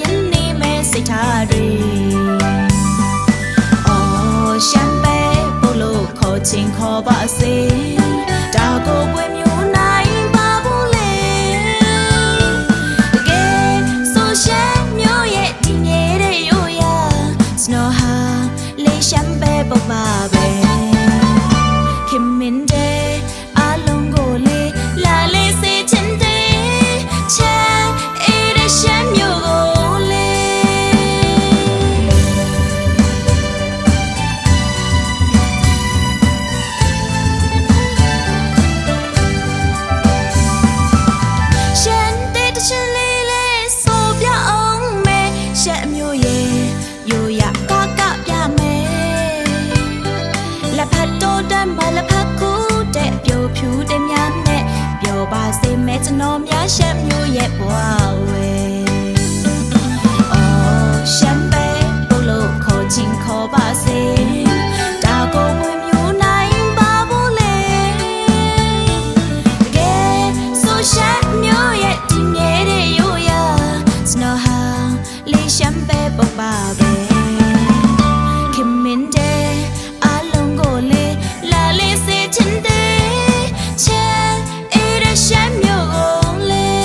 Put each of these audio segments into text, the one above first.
ရင်နေမဲ့စိတ်ထားတွေအော်ရှမ်းပဲပို့လို့ခေါ်ချင်းခေါ်ပါစေဒါကိုပွင့်မျိုးနိုင်ပါဘူးလေတကယ်ဆိုရှမ်းမျိုးရဲ့ဒီငယ်တဲ့ရိုးရာစနောဟာလေးရှမ်းပဲပုတ်ပါပဲခင်မင်းတဲ့အလုံးကိုလေးလာလေးစေချင်တယ်ချမ်းအေးတဲ့ရှမ်းမျိုးကိုလေးရှမ်းတဲ့တချင်လေးလေးဆိုပြအောင်မယ်ရှမ်းမျိုးရဲ့ရိုးရာကပြမယ်လက်ဖက်တော်တမ်းမလက်ဖက်ကူတဲ့ပြိုဖြူတဲ့များနဲ့ပျော်ပါစေမဲ့ကျွန်တော်များရှမ်းမျိုးရဲ့ဘဝဝဲအော်ရှမ်းပဲပို့လို့ခေါ်ချင်းခေါ်ပါစေဒါကိုဝင်မျိုးနိုင်ပါဘူးလေတကယ်ဆိုရှမ်းမျိုးရဲ့ဒီငယ်တဲ့ရိုးရာစနောဟာလေးရှမ်းပဲပုတ်ပါပဲခင်မင်းတဲ့အလုံးကိုလေးလာလေးစေချင်တယ်ချမ်းအေးတဲ့ရှမ်းမျိုးကိုလေး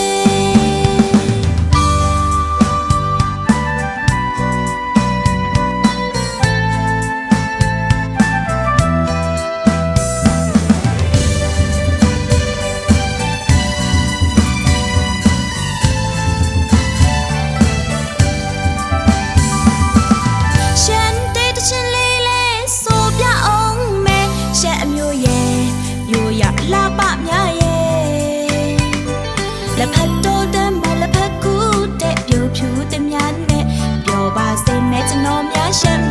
ရှမ်းတဲ့တချင်လေးလေးဆိုပြအောင်မယ်ရှမ်းအမျိုးရဲ့ရိုးရလာပများရဲ့လက်ဖက်တော်တမ်းမလက်ဖက်ကူတဲ့ပြိုဖြူတဲ့များနဲ့ပျော်ပါစေမဲ့ကျွန်တော်များရှမ်း